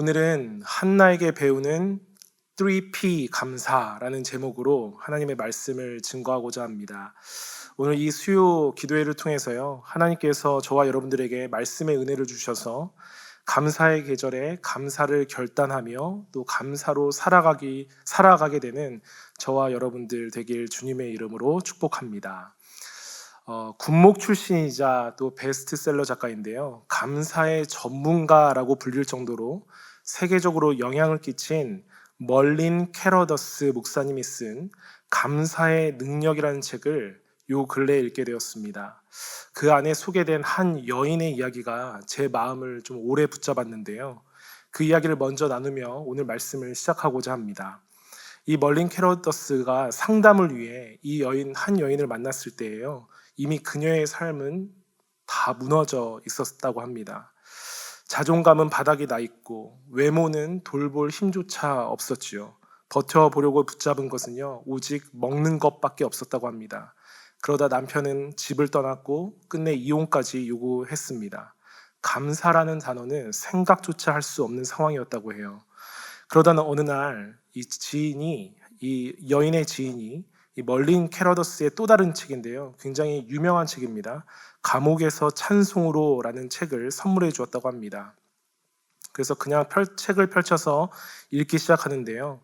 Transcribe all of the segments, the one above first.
오늘은 한나에게 배우는 3P 감사라는 제목으로 하나님의 말씀을 증거하고자 합니다. 오늘 이 수요 기도회를 통해서요, 하나님께서 저와 여러분들에게 말씀의 은혜를 주셔서 감사의 계절에 감사를 결단하며 또 감사로 살아가게 되는 저와 여러분들 되길 주님의 이름으로 축복합니다. 군목 출신이자 또 베스트셀러 작가인데요, 감사의 전문가라고 불릴 정도로 세계적으로 영향을 끼친 멀린 캐러더스 목사님이 쓴 감사의 능력이라는 책을 요 근래에 읽게 되었습니다. 그 안에 소개된 한 여인의 이야기가 제 마음을 좀 오래 붙잡았는데요, 그 이야기를 먼저 나누며 오늘 말씀을 시작하고자 합니다. 이 멀린 캐러더스가 상담을 위해 한 여인을 만났을 때예요, 이미 그녀의 삶은 다 무너져 있었다고 합니다. 자존감은 바닥이 나 있고 외모는 돌볼 힘조차 없었지요. 버텨보려고 붙잡은 것은요, 오직 먹는 것밖에 없었다고 합니다. 그러다 남편은 집을 떠났고 끝내 이혼까지 요구했습니다. 감사라는 단어는 생각조차 할 수 없는 상황이었다고 해요. 그러다 어느 날 이 여인의 지인이 이 멀린 캐러더스의 또 다른 책인데요, 굉장히 유명한 책입니다. 감옥에서 찬송으로라는 책을 선물해 주었다고 합니다. 그래서 그냥 책을 펼쳐서 읽기 시작하는데요,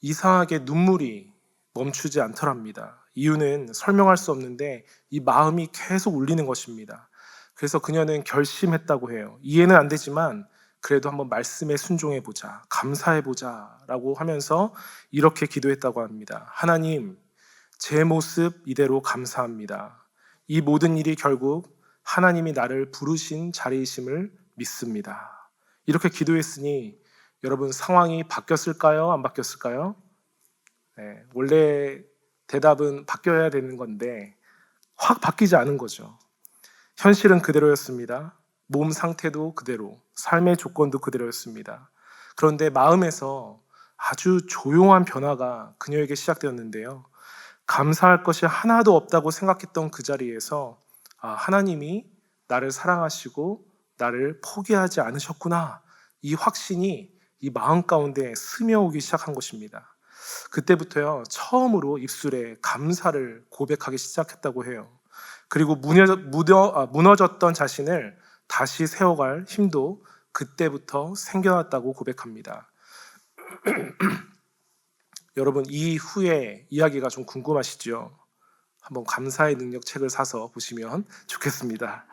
이상하게 눈물이 멈추지 않더랍니다. 이유는 설명할 수 없는데 이 마음이 계속 울리는 것입니다. 그래서 그녀는 결심했다고 해요. 이해는 안 되지만 그래도 한번 말씀에 순종해보자, 감사해보자 라고 하면서 이렇게 기도했다고 합니다. 하나님, 제 모습 이대로 감사합니다. 이 모든 일이 결국 하나님이 나를 부르신 자리이심을 믿습니다. 이렇게 기도했으니 여러분, 상황이 바뀌었을까요? 안 바뀌었을까요? 네, 원래 대답은 바뀌어야 되는 건데 확 바뀌지 않은 거죠. 현실은 그대로였습니다. 몸 상태도 그대로, 삶의 조건도 그대로였습니다. 그런데 마음에서 아주 조용한 변화가 그녀에게 시작되었는데요, 감사할 것이 하나도 없다고 생각했던 그 자리에서 하나님이 나를 사랑하시고 나를 포기하지 않으셨구나, 이 확신이 이 마음 가운데 스며오기 시작한 것입니다. 그때부터요, 처음으로 입술에 감사를 고백하기 시작했다고 해요. 그리고 무너졌던 자신을 다시 세워갈 힘도 그때부터 생겨났다고 고백합니다. 여러분, 이 후에 이야기가 좀 궁금하시죠? 한번 감사의 능력 책을 사서 보시면 좋겠습니다.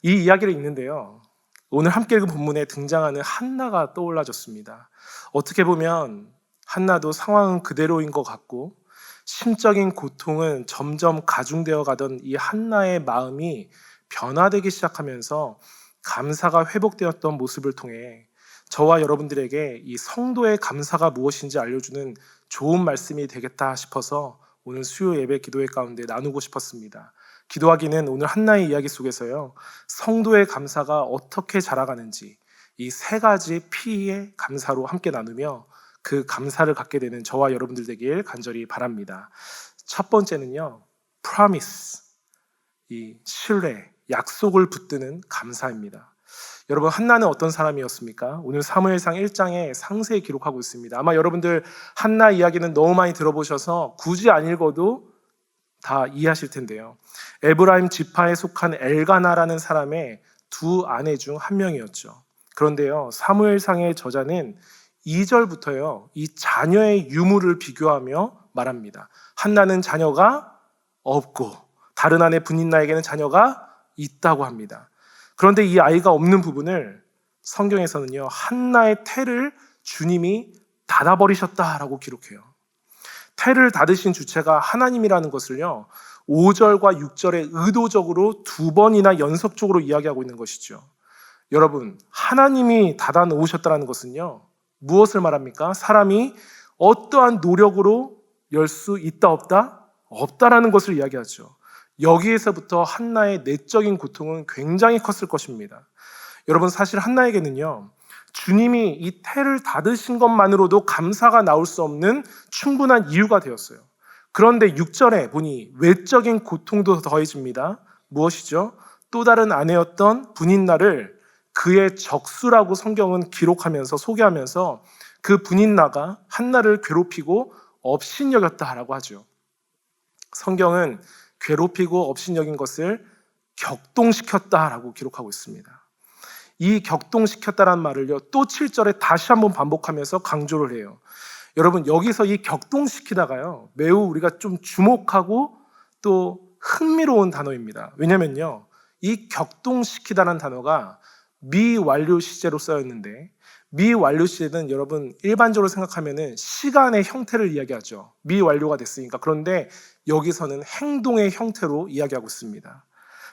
이 이야기를 읽는데요, 오늘 함께 읽은 본문에 등장하는 한나가 떠올라졌습니다. 어떻게 보면 한나도 상황은 그대로인 것 같고 심적인 고통은 점점 가중되어 가던 이 한나의 마음이 변화되기 시작하면서 감사가 회복되었던 모습을 통해 저와 여러분들에게 이 성도의 감사가 무엇인지 알려주는 좋은 말씀이 되겠다 싶어서 오늘 수요 예배 기도회 가운데 나누고 싶었습니다. 기도하기는 오늘 한나의 이야기 속에서요, 성도의 감사가 어떻게 자라가는지 이 세 가지 P의 감사로 함께 나누며 그 감사를 갖게 되는 저와 여러분들 되길 간절히 바랍니다. 첫 번째는요, promise, 이 신뢰, 약속을 붙드는 감사입니다. 여러분, 한나는 어떤 사람이었습니까? 오늘 사무엘상 1장에 상세히 기록하고 있습니다. 아마 여러분들 한나 이야기는 너무 많이 들어보셔서 굳이 안 읽어도 다 이해하실 텐데요, 에브라임 지파에 속한 엘가나라는 사람의 두 아내 중 한 명이었죠. 그런데요, 사무엘상의 저자는 2절부터요, 이 자녀의 유무를 비교하며 말합니다. 한나는 자녀가 없고 다른 아내 분인나에게는 자녀가 있다고 합니다. 그런데 이 아이가 없는 부분을 성경에서는요, 한나의 태를 주님이 닫아버리셨다라고 기록해요. 태를 닫으신 주체가 하나님이라는 것을요, 5절과 6절에 의도적으로 두 번이나 연속적으로 이야기하고 있는 것이죠. 여러분, 하나님이 닫아 놓으셨다는 것은요, 무엇을 말합니까? 사람이 어떠한 노력으로 열 수 있다 없다? 없다라는 것을 이야기하죠. 여기에서부터 한나의 내적인 고통은 굉장히 컸을 것입니다. 여러분, 사실 한나에게는요, 주님이 이 태를 닫으신 것만으로도 감사가 나올 수 없는 충분한 이유가 되었어요. 그런데 6절에 보니 외적인 고통도 더해집니다. 무엇이죠? 또 다른 아내였던 분인나를 그의 적수라고 성경은 기록하면서 소개하면서 그 분인나가 한나를 괴롭히고 업신여겼다라고 하죠. 성경은 괴롭히고 업신여긴 것을 격동시켰다라고 기록하고 있습니다. 이 격동시켰다라는 말을요, 또 7절에 다시 한번 반복하면서 강조를 해요. 여러분, 여기서 이 격동시키다가요, 매우 우리가 좀 주목하고 또 흥미로운 단어입니다. 왜냐면요, 이 격동시키다라는 단어가 미완료 시제로 쓰였는데, 미완료 시제는 여러분 일반적으로 생각하면은 시간의 형태를 이야기하죠. 미완료가 됐으니까. 그런데 여기서는 행동의 형태로 이야기하고 있습니다.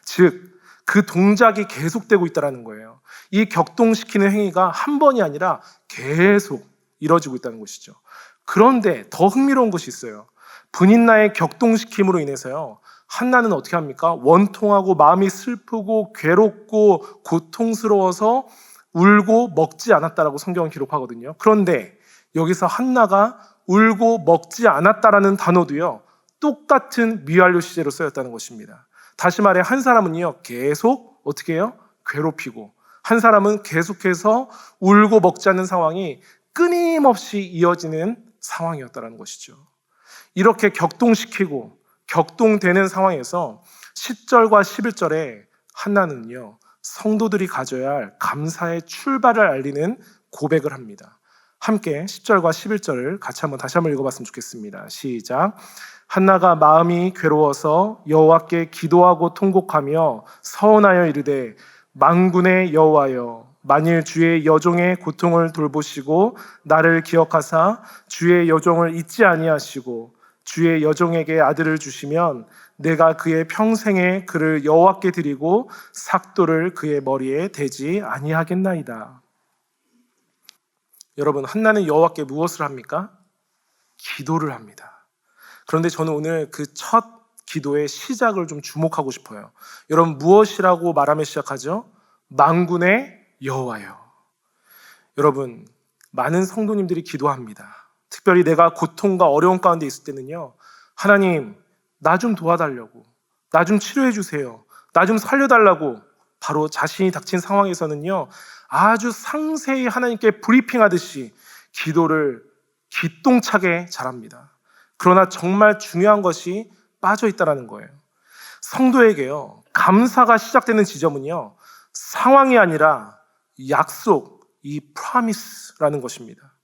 즉, 그 동작이 계속되고 있다는 거예요. 이 격동시키는 행위가 한 번이 아니라 계속 이루어지고 있다는 것이죠. 그런데 더 흥미로운 것이 있어요. 분인나의 격동시킴으로 인해서요, 한나는 어떻게 합니까? 원통하고 마음이 슬프고 괴롭고 고통스러워서 울고 먹지 않았다라고 성경은 기록하거든요. 그런데 여기서 한나가 울고 먹지 않았다라는 단어도요, 똑같은 미완료 시제로 쓰였다는 것입니다. 다시 말해 한 사람은요, 계속 어떻게 해요? 괴롭히고, 한 사람은 계속해서 울고 먹지 않는 상황이 끊임없이 이어지는 상황이었다는 것이죠. 이렇게 격동시키고 격동되는 상황에서 10절과 11절에 한나는요, 성도들이 가져야 할 감사의 출발을 알리는 고백을 합니다. 함께 10절과 11절을 같이 다시 한번 읽어봤으면 좋겠습니다. 시작. 한나가 마음이 괴로워서 여호와께 기도하고 통곡하며 서원하여 이르되, 만군의 여호와여, 만일 주의 여종의 고통을 돌보시고 나를 기억하사 주의 여종을 잊지 아니하시고 주의 여종에게 아들을 주시면 내가 그의 평생에 그를 여호와께 드리고 삭도를 그의 머리에 대지 아니하겠나이다. 여러분, 한나는 여호와께 무엇을 합니까? 기도를 합니다. 그런데 저는 오늘 그 첫 기도의 시작을 좀 주목하고 싶어요. 여러분, 무엇이라고 말하며 시작하죠? 만군의 여호와여. 여러분, 많은 성도님들이 기도합니다. 특별히 내가 고통과 어려움 가운데 있을 때는요, 하나님, 나 좀 도와달라고, 나 좀 치료해 주세요, 나 좀 살려달라고, 바로 자신이 닥친 상황에서는요, 아주 상세히 하나님께 브리핑하듯이 기도를 기똥차게 잘합니다. 그러나 정말 중요한 것이 빠져 있다는 거예요. 성도에게요, 감사가 시작되는 지점은요, 상황이 아니라 약속, 이 프라미스라는 것입니다.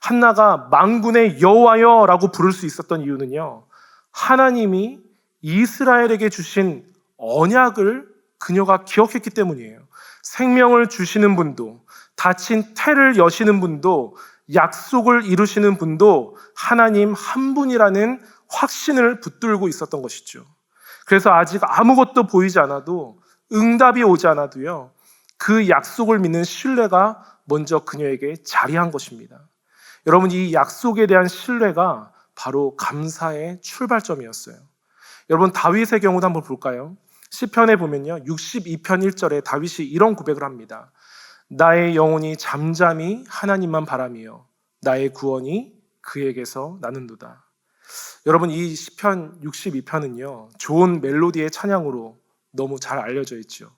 한나가 만군의 여호와여라고 부를 수 있었던 이유는요, 하나님이 이스라엘에게 주신 언약을 그녀가 기억했기 때문이에요. 생명을 주시는 분도, 닫힌 태를 여시는 분도, 약속을 이루시는 분도 하나님 한 분이라는 확신을 붙들고 있었던 것이죠. 그래서 아직 아무것도 보이지 않아도, 응답이 오지 않아도요, 그 약속을 믿는 신뢰가 먼저 그녀에게 자리한 것입니다. 여러분, 이 약속에 대한 신뢰가 바로 감사의 출발점이었어요. 여러분, 다윗의 경우도 한번 볼까요? 시편에 보면요, 62편 1절에 다윗이 이런 고백을 합니다. 나의 영혼이 잠잠히 하나님만 바라며 나의 구원이 그에게서 나는도다. 여러분, 이 시편 62편은요, 좋은 멜로디의 찬양으로 너무 잘 알려져 있죠.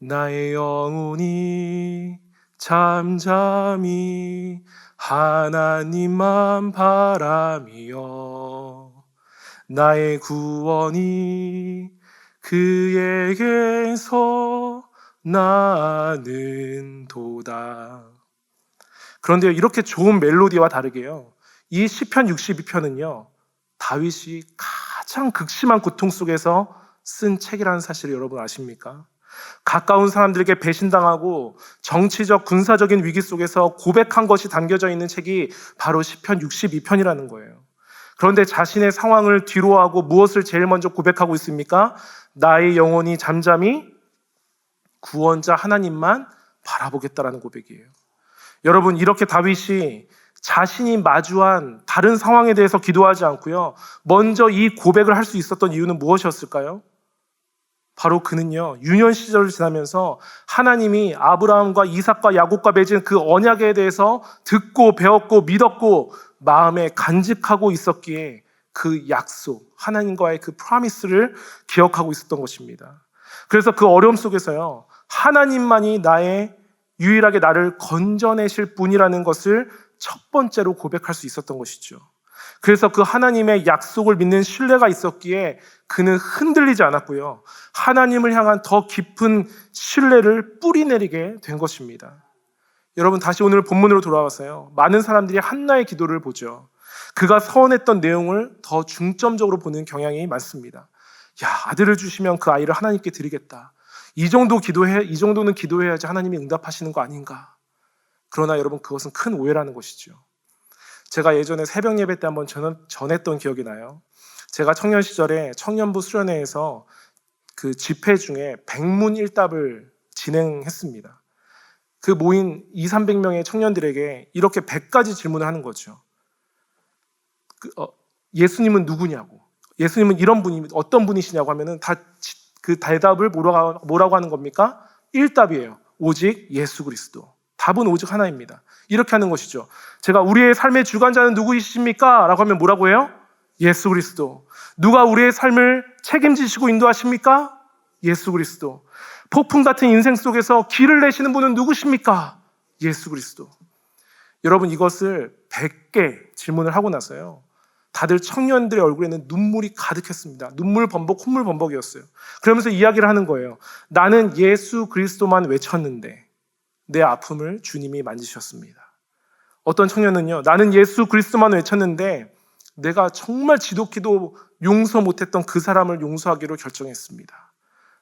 나의 영혼이 잠잠히 하나님만 바라며 나의 구원이 그에게서 나는도다. 그런데 이렇게 좋은 멜로디와 다르게요, 이 시편 62편은요, 다윗이 가장 극심한 고통 속에서 쓴 책이라는 사실을 여러분 아십니까? 가까운 사람들에게 배신당하고 정치적, 군사적인 위기 속에서 고백한 것이 담겨져 있는 책이 바로 시편 62편이라는 거예요. 그런데 자신의 상황을 뒤로하고 무엇을 제일 먼저 고백하고 있습니까? 나의 영혼이 잠잠히 구원자 하나님만 바라보겠다라는 고백이에요. 여러분, 이렇게 다윗이 자신이 마주한 다른 상황에 대해서 기도하지 않고요, 먼저 이 고백을 할 수 있었던 이유는 무엇이었을까요? 바로 그는요, 유년 시절을 지나면서 하나님이 아브라함과 이삭과 야곱과 맺은 그 언약에 대해서 듣고 배웠고 믿었고 마음에 간직하고 있었기에 그 약속, 하나님과의 그 프라미스를 기억하고 있었던 것입니다. 그래서 그 어려움 속에서요, 하나님만이 유일하게 나를 건져내실 분이라는 것을 첫 번째로 고백할 수 있었던 것이죠. 그래서 그 하나님의 약속을 믿는 신뢰가 있었기에 그는 흔들리지 않았고요. 하나님을 향한 더 깊은 신뢰를 뿌리내리게 된 것입니다. 여러분, 다시 오늘 본문으로 돌아와서요. 많은 사람들이 한나의 기도를 보죠. 그가 서원했던 내용을 더 중점적으로 보는 경향이 많습니다. 야, 아들을 주시면 그 아이를 하나님께 드리겠다. 이 정도는 기도해야지 하나님이 응답하시는 거 아닌가. 그러나 여러분, 그것은 큰 오해라는 것이죠. 제가 예전에 새벽 예배 때 한번 전했던 기억이 나요. 제가 청년 시절에 청년부 수련회에서 그 집회 중에 백문일답을 진행했습니다. 그 모인 200~300명의 청년들에게 이렇게 100가지 질문을 하는 거죠. 예수님은 누구냐고, 예수님은 이런 분이 어떤 분이시냐고 하면은 다 그 대답을 뭐라고 하는 겁니까? 1답이에요. 오직 예수 그리스도. 답은 오직 하나입니다. 이렇게 하는 것이죠. 제가 우리의 삶의 주관자는 누구이십니까? 라고 하면 뭐라고 해요? 예수 그리스도. 누가 우리의 삶을 책임지시고 인도하십니까? 예수 그리스도. 폭풍 같은 인생 속에서 길을 내시는 분은 누구십니까? 예수 그리스도. 여러분, 이것을 100개 질문을 하고 나서요, 다들 청년들의 얼굴에는 눈물이 가득했습니다. 눈물 범벅, 콧물 범벅이었어요. 그러면서 이야기를 하는 거예요. 나는 예수 그리스도만 외쳤는데 내 아픔을 주님이 만지셨습니다. 어떤 청년은요, 나는 예수 그리스도만 외쳤는데 내가 정말 지독히도 용서 못했던 그 사람을 용서하기로 결정했습니다.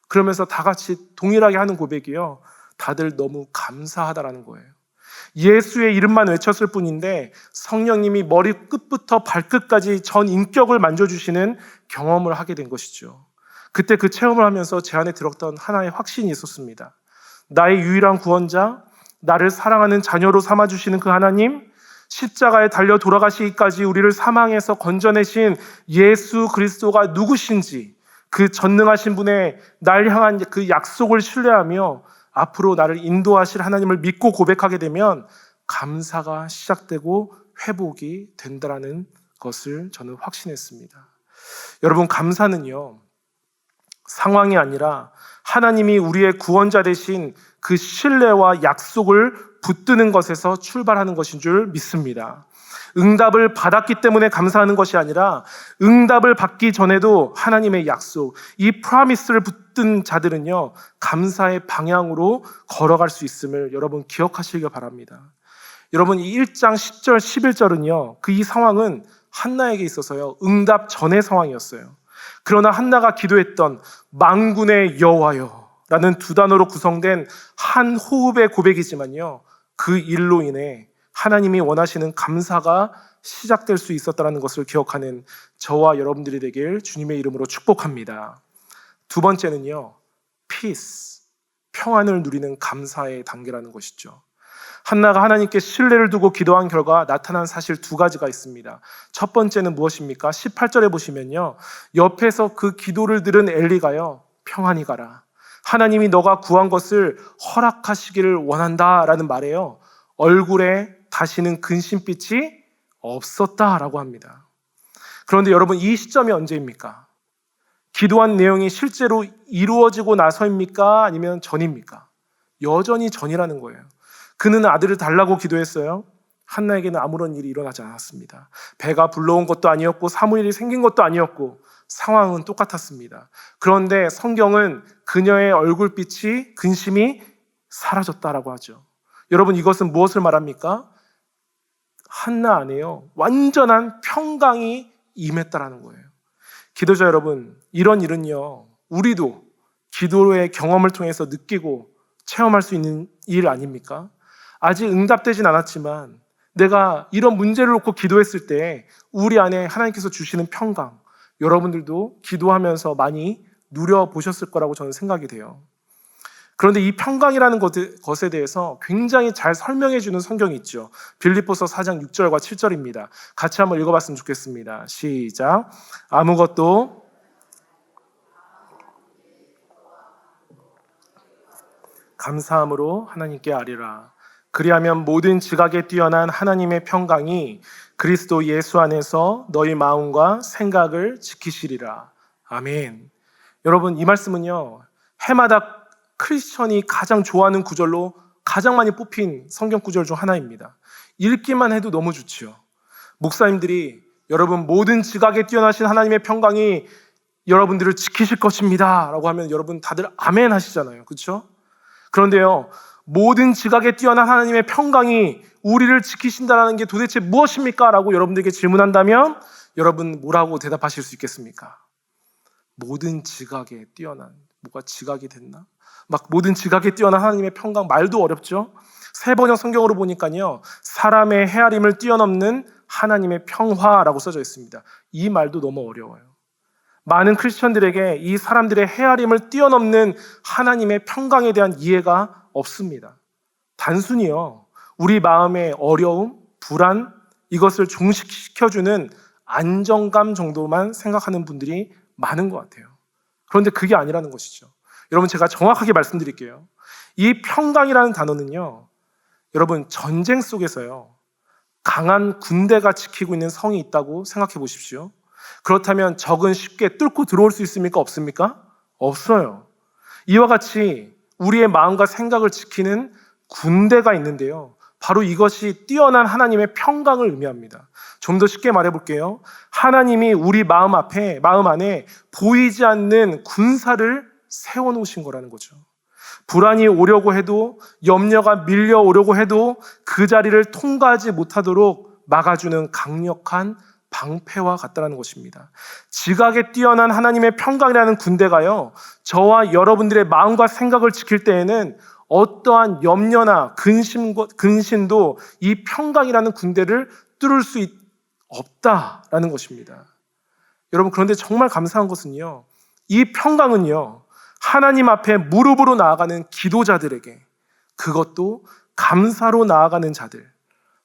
그러면서 다 같이 동일하게 하는 고백이요, 다들 너무 감사하다라는 거예요. 예수의 이름만 외쳤을 뿐인데 성령님이 머리끝부터 발끝까지 전 인격을 만져주시는 경험을 하게 된 것이죠. 그때 그 체험을 하면서 제 안에 들었던 하나의 확신이 있었습니다. 나의 유일한 구원자, 나를 사랑하는 자녀로 삼아주시는 그 하나님, 십자가에 달려 돌아가시기까지 우리를 사망에서 건져내신 예수 그리스도가 누구신지, 그 전능하신 분의 날 향한 그 약속을 신뢰하며 앞으로 나를 인도하실 하나님을 믿고 고백하게 되면 감사가 시작되고 회복이 된다는 것을 저는 확신했습니다. 여러분, 감사는요, 상황이 아니라 하나님이 우리의 구원자 되신 그 신뢰와 약속을 붙드는 것에서 출발하는 것인 줄 믿습니다. 응답을 받았기 때문에 감사하는 것이 아니라 응답을 받기 전에도 하나님의 약속, 이 프로미스를 붙든 자들은요, 감사의 방향으로 걸어갈 수 있음을 여러분 기억하시길 바랍니다. 여러분, 이 1장 10절 11절은요, 이 상황은 한나에게 있어서요, 응답 전의 상황이었어요. 그러나 한나가 기도했던 만군의 여호와여 라는 두 단어로 구성된 한 호흡의 고백이지만요, 그 일로 인해 하나님이 원하시는 감사가 시작될 수 있었다는 것을 기억하는 저와 여러분들이 되길 주님의 이름으로 축복합니다. 두 번째는요, peace, 평안을 누리는 감사의 단계라는 것이죠. 한나가 하나님께 신뢰를 두고 기도한 결과 나타난 사실 두 가지가 있습니다. 첫 번째는 무엇입니까? 18절에 보시면요, 옆에서 그 기도를 들은 엘리가요, 평안히 가라, 하나님이 너가 구한 것을 허락하시기를 원한다라는 말에요, 얼굴에 다시는 근심빛이 없었다라고 합니다. 그런데 여러분, 이 시점이 언제입니까? 기도한 내용이 실제로 이루어지고 나서입니까? 아니면 전입니까? 여전히 전이라는 거예요. 그는 아들을 달라고 기도했어요. 한나에게는 아무런 일이 일어나지 않았습니다. 배가 불러온 것도 아니었고 사무엘이 생긴 것도 아니었고 상황은 똑같았습니다. 그런데 성경은 그녀의 얼굴빛이, 근심이 사라졌다라고 하죠. 여러분, 이것은 무엇을 말합니까? 한나 안에요, 완전한 평강이 임했다라는 거예요. 기도자 여러분, 이런 일은요, 우리도 기도의 경험을 통해서 느끼고 체험할 수 있는 일 아닙니까? 아직 응답되진 않았지만 내가 이런 문제를 놓고 기도했을 때 우리 안에 하나님께서 주시는 평강, 여러분들도 기도하면서 많이 누려보셨을 거라고 저는 생각이 돼요. 그런데 이 평강이라는 것에 대해서 굉장히 잘 설명해 주는 성경이 있죠. 빌립보서 4장 6절과 7절입니다. 같이 한번 읽어봤으면 좋겠습니다. 시작. 아무것도 감사함으로 하나님께 아뢰라. 그리하면 모든 지각에 뛰어난 하나님의 평강이 그리스도 예수 안에서 너희 마음과 생각을 지키시리라. 아멘. 여러분, 이 말씀은요, 해마다 크리스천이 가장 좋아하는 구절로 가장 많이 뽑힌 성경 구절 중 하나입니다. 읽기만 해도 너무 좋지요. 목사님들이 여러분 모든 지각에 뛰어나신 하나님의 평강이 여러분들을 지키실 것입니다 라고 하면 여러분 다들 아멘 하시잖아요. 그렇죠? 그런데요, 모든 지각에 뛰어난 하나님의 평강이 우리를 지키신다는 게 도대체 무엇입니까? 라고 여러분들에게 질문한다면 여러분 뭐라고 대답하실 수 있겠습니까? 모든 지각에 뛰어난, 뭐가 지각이 됐나? 막 모든 지각에 뛰어난 하나님의 평강, 말도 어렵죠? 새 번역 성경으로 보니까요, 사람의 헤아림을 뛰어넘는 하나님의 평화라고 써져 있습니다. 이 말도 너무 어려워요. 많은 크리스천들에게 이 사람들의 헤아림을 뛰어넘는 하나님의 평강에 대한 이해가 없습니다. 단순히요, 우리 마음의 어려움, 불안, 이것을 종식시켜주는 안정감 정도만 생각하는 분들이 많은 것 같아요. 그런데 그게 아니라는 것이죠. 여러분, 제가 정확하게 말씀드릴게요. 이 평강이라는 단어는요, 여러분, 전쟁 속에서요, 강한 군대가 지키고 있는 성이 있다고 생각해 보십시오. 그렇다면 적은 쉽게 뚫고 들어올 수 있습니까? 없습니까? 없어요. 이와 같이 우리의 마음과 생각을 지키는 군대가 있는데요, 바로 이것이 뛰어난 하나님의 평강을 의미합니다. 좀 더 쉽게 말해볼게요. 하나님이 우리 마음 안에 보이지 않는 군사를 세워놓으신 거라는 거죠. 불안이 오려고 해도, 염려가 밀려오려고 해도 그 자리를 통과하지 못하도록 막아주는 강력한 방패와 같다는 것입니다. 지각에 뛰어난 하나님의 평강이라는 군대가요, 저와 여러분들의 마음과 생각을 지킬 때에는 어떠한 염려나 근심도 이 평강이라는 군대를 뚫을 수 없다라는 것입니다. 여러분, 그런데 정말 감사한 것은요, 이 평강은요, 하나님 앞에 무릎으로 나아가는 기도자들에게, 그것도 감사로 나아가는 자들,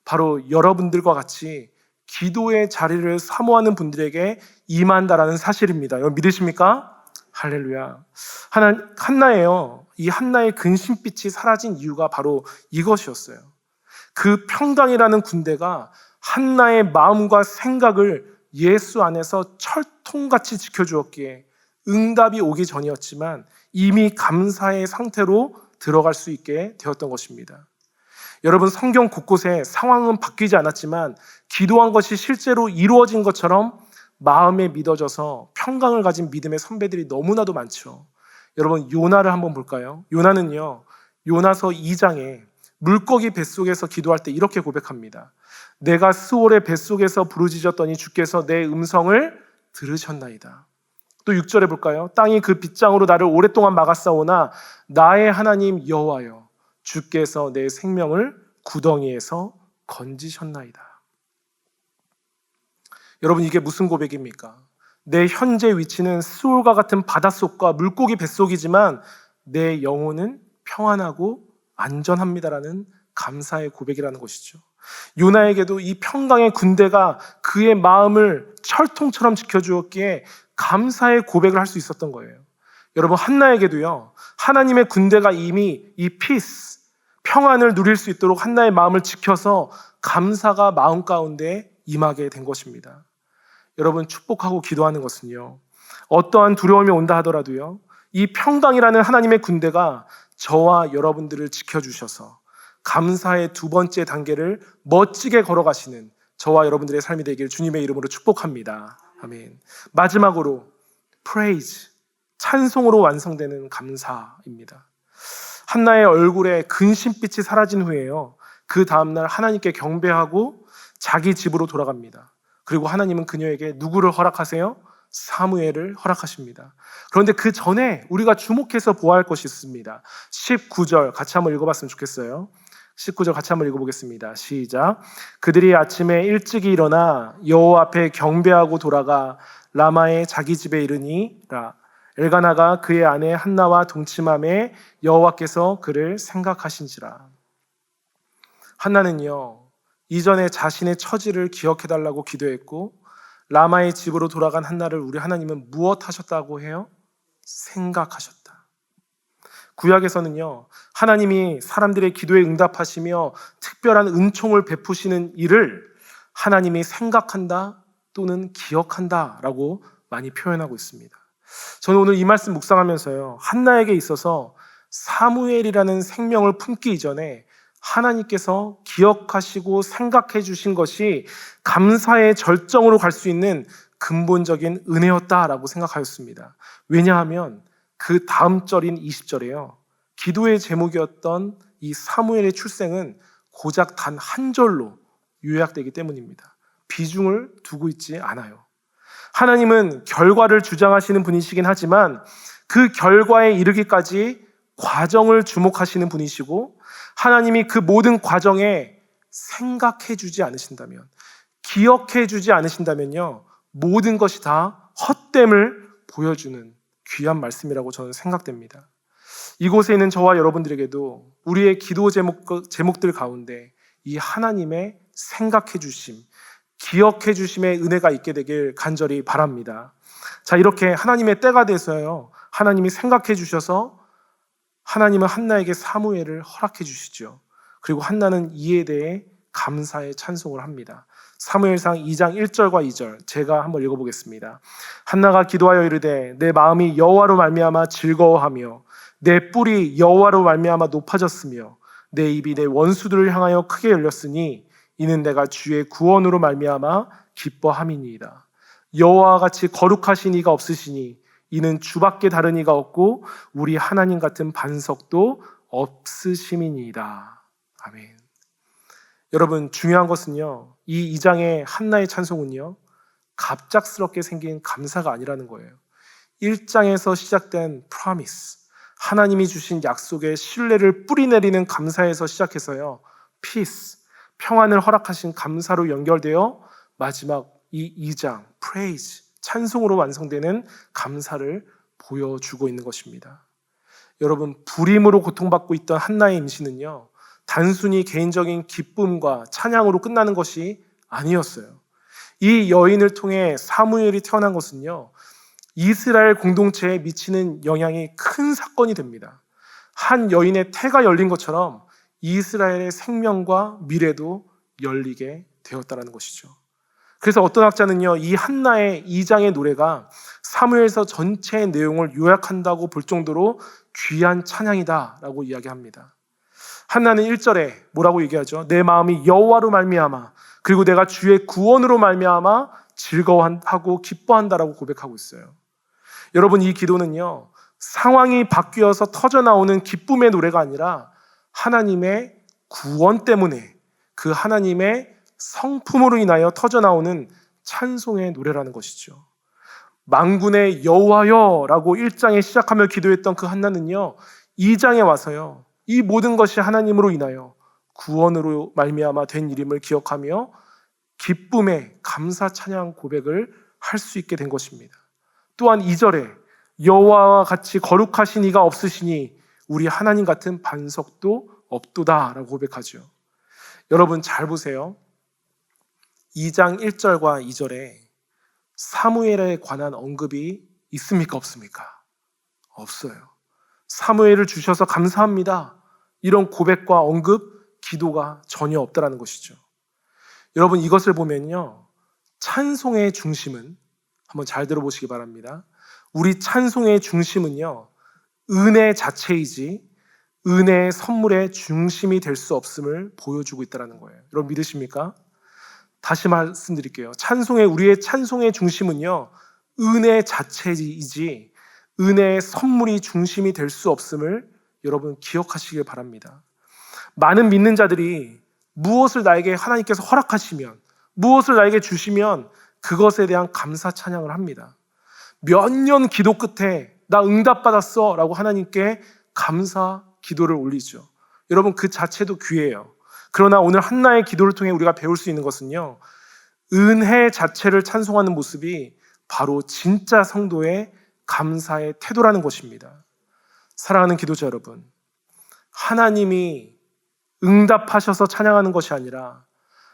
바로 여러분들과 같이 기도의 자리를 사모하는 분들에게 임한다라는 사실입니다. 여러분 믿으십니까? 할렐루야. 한나예요. 이 한나의 근심빛이 사라진 이유가 바로 이것이었어요. 그 평강이라는 군대가 한나의 마음과 생각을 예수 안에서 철통같이 지켜주었기에 응답이 오기 전이었지만 이미 감사의 상태로 들어갈 수 있게 되었던 것입니다. 여러분, 성경 곳곳에 상황은 바뀌지 않았지만 기도한 것이 실제로 이루어진 것처럼 마음에 믿어져서 평강을 가진 믿음의 선배들이 너무나도 많죠. 여러분, 요나를 한번 볼까요? 요나는요, 요나서 2장에 물고기 뱃속에서 기도할 때 이렇게 고백합니다. 내가 스올의 뱃속에서 부르짖었더니 주께서 내 음성을 들으셨나이다. 또 6절에 볼까요? 땅이 그 빗장으로 나를 오랫동안 막았사오나 나의 하나님 여호와여 주께서 내 생명을 구덩이에서 건지셨나이다. 여러분, 이게 무슨 고백입니까? 내 현재 위치는 스올과 같은 바닷속과 물고기 뱃속이지만 내 영혼은 평안하고 안전합니다라는 감사의 고백이라는 것이죠. 요나에게도 이 평강의 군대가 그의 마음을 철통처럼 지켜주었기에 감사의 고백을 할 수 있었던 거예요. 여러분, 한나에게도요, 하나님의 군대가 이미 이 피스, 평안을 누릴 수 있도록 한나의 마음을 지켜서 감사가 마음 가운데 임하게 된 것입니다. 여러분, 축복하고 기도하는 것은요, 어떠한 두려움이 온다 하더라도요, 이 평강이라는 하나님의 군대가 저와 여러분들을 지켜주셔서 감사의 두 번째 단계를 멋지게 걸어가시는 저와 여러분들의 삶이 되기를 주님의 이름으로 축복합니다. 아멘. 마지막으로 praise, 찬송으로 완성되는 감사입니다. 한나의 얼굴에 근심빛이 사라진 후에요, 그 다음날 하나님께 경배하고 자기 집으로 돌아갑니다. 그리고 하나님은 그녀에게 누구를 허락하세요? 사무엘을 허락하십니다. 그런데 그 전에 우리가 주목해서 보아야 할 것이 있습니다. 19절 같이 한번 읽어봤으면 좋겠어요. 19절 같이 한번 읽어보겠습니다. 시작. 그들이 아침에 일찍이 일어나 여호와 앞에 경배하고 돌아가 라마의 자기 집에 이르니라. 엘가나가 그의 아내 한나와 동침함에 여호와께서 그를 생각하신지라. 한나는요, 이전에 자신의 처지를 기억해달라고 기도했고 라마의 집으로 돌아간 한나를 우리 하나님은 무엇 하셨다고 해요? 생각하셨다. 구약에서는요, 하나님이 사람들의 기도에 응답하시며 특별한 은총을 베푸시는 일을 하나님이 생각한다 또는 기억한다 라고 많이 표현하고 있습니다. 저는 오늘 이 말씀 묵상하면서요, 한나에게 있어서 사무엘이라는 생명을 품기 이전에 하나님께서 기억하시고 생각해 주신 것이 감사의 절정으로 갈 수 있는 근본적인 은혜였다라고 생각하였습니다. 왜냐하면 그 다음 절인 20절에요. 기도의 제목이었던 이 사무엘의 출생은 고작 단 한 절로 요약되기 때문입니다. 비중을 두고 있지 않아요. 하나님은 결과를 주장하시는 분이시긴 하지만 그 결과에 이르기까지 과정을 주목하시는 분이시고, 하나님이 그 모든 과정에 생각해 주지 않으신다면, 기억해 주지 않으신다면요, 모든 것이 다 헛됨을 보여주는 귀한 말씀이라고 저는 생각됩니다. 이곳에 있는 저와 여러분들에게도 우리의 기도 제목들 가운데 이 하나님의 생각해 주심, 기억해 주심의 은혜가 있게 되길 간절히 바랍니다. 자, 이렇게 하나님의 때가 돼서요, 하나님이 생각해 주셔서 하나님은 한나에게 사무엘을 허락해 주시죠. 그리고 한나는 이에 대해 감사의 찬송을 합니다. 사무엘상 2장 1절과 2절 제가 한번 읽어보겠습니다. 한나가 기도하여 이르되 내 마음이 여호와로 말미암아 즐거워하며 내 뿔이 여호와로 말미암아 높아졌으며 내 입이 내 원수들을 향하여 크게 열렸으니 이는 내가 주의 구원으로 말미암아 기뻐함이니이다. 여호와와 같이 거룩하신 이가 없으시니 이는 주밖에 다른 이가 없고 우리 하나님 같은 반석도 없으심이니이다. 아멘. 여러분, 중요한 것은요, 이 2장의 한나의 찬송은요, 갑작스럽게 생긴 감사가 아니라는 거예요. 1장에서 시작된 promise, 하나님이 주신 약속에 신뢰를 뿌리내리는 감사에서 시작해서요, peace, 평안을 허락하신 감사로 연결되어 마지막 이 2장 praise, 찬송으로 완성되는 감사를 보여주고 있는 것입니다. 여러분, 불임으로 고통받고 있던 한나의 임신은요, 단순히 개인적인 기쁨과 찬양으로 끝나는 것이 아니었어요. 이 여인을 통해 사무엘이 태어난 것은요, 이스라엘 공동체에 미치는 영향이 큰 사건이 됩니다. 한 여인의 태가 열린 것처럼 이스라엘의 생명과 미래도 열리게 되었다는 것이죠. 그래서 어떤 학자는요, 이 한나의 2장의 노래가 사무엘서 전체의 내용을 요약한다고 볼 정도로 귀한 찬양이다라고 이야기합니다. 한나는 1절에 뭐라고 얘기하죠? 내 마음이 여호와로 말미암아, 그리고 내가 주의 구원으로 말미암아 즐거워하고 기뻐한다라고 고백하고 있어요. 여러분, 이 기도는요, 상황이 바뀌어서 터져나오는 기쁨의 노래가 아니라 하나님의 구원 때문에 그 하나님의 성품으로 인하여 터져나오는 찬송의 노래라는 것이죠. 만군의 여호와여라고 1장에 시작하며 기도했던 그 한나는요, 2장에 와서요, 이 모든 것이 하나님으로 인하여 구원으로 말미암아 된 일임을 기억하며 기쁨의 감사 찬양 고백을 할 수 있게 된 것입니다. 또한 2절에 여호와와 같이 거룩하신 이가 없으시니 우리 하나님 같은 반석도 없도다라고 고백하죠. 여러분, 잘 보세요. 2장 1절과 2절에 사무엘에 관한 언급이 있습니까? 없습니까? 없어요. 사무엘을 주셔서 감사합니다, 이런 고백과 언급, 기도가 전혀 없다라는 것이죠. 여러분, 이것을 보면요, 찬송의 중심은, 한번 잘 들어보시기 바랍니다. 우리 찬송의 중심은요, 은혜 자체이지 은혜의 선물의 중심이 될 수 없음을 보여주고 있다는 거예요. 여러분, 믿으십니까? 다시 말씀드릴게요. 우리의 찬송의 중심은요, 은혜 자체이지 은혜의 선물이 중심이 될 수 없음을 여러분 기억하시길 바랍니다. 많은 믿는 자들이 무엇을 나에게 하나님께서 허락하시면, 무엇을 나에게 주시면 그것에 대한 감사 찬양을 합니다. 몇 년 기도 끝에 나 응답받았어 라고 하나님께 감사 기도를 올리죠. 여러분, 그 자체도 귀해요. 그러나 오늘 한나의 기도를 통해 우리가 배울 수 있는 것은요, 은혜 자체를 찬송하는 모습이 바로 진짜 성도의 감사의 태도라는 것입니다. 사랑하는 기도자 여러분, 하나님이 응답하셔서 찬양하는 것이 아니라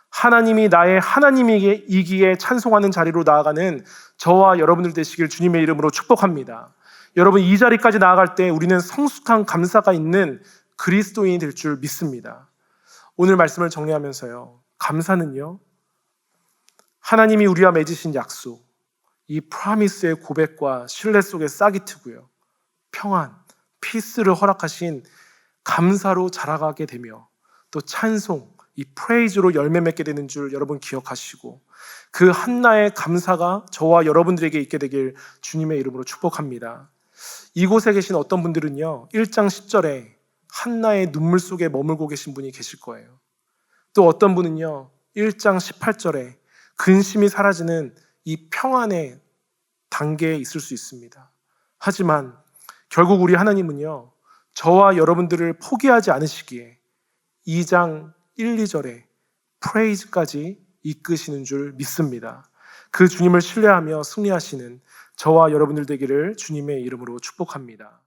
하나님이 나의 하나님이기에 찬송하는 자리로 나아가는 저와 여러분들 되시길 주님의 이름으로 축복합니다. 여러분, 이 자리까지 나아갈 때 우리는 성숙한 감사가 있는 그리스도인이 될 줄 믿습니다. 오늘 말씀을 정리하면서요, 감사는요, 하나님이 우리와 맺으신 약속, 이 프라미스의 고백과 신뢰 속에 싹이 트고요, 평안, 피스를 허락하신 감사로 자라가게 되며 또 찬송, 이 프레이즈로 열매 맺게 되는 줄 여러분 기억하시고 그 한나의 감사가 저와 여러분들에게 있게 되길 주님의 이름으로 축복합니다. 이곳에 계신 어떤 분들은요 1장 10절에 한나의 눈물 속에 머물고 계신 분이 계실 거예요. 또 어떤 분은요 1장 18절에 근심이 사라지는 이 평안의 단계에 있을 수 있습니다. 하지만 결국 우리 하나님은요 저와 여러분들을 포기하지 않으시기에 2장 1, 2절에 프레이즈까지 이끄시는 줄 믿습니다. 그 주님을 신뢰하며 승리하시는 저와 여러분들 되기를 주님의 이름으로 축복합니다.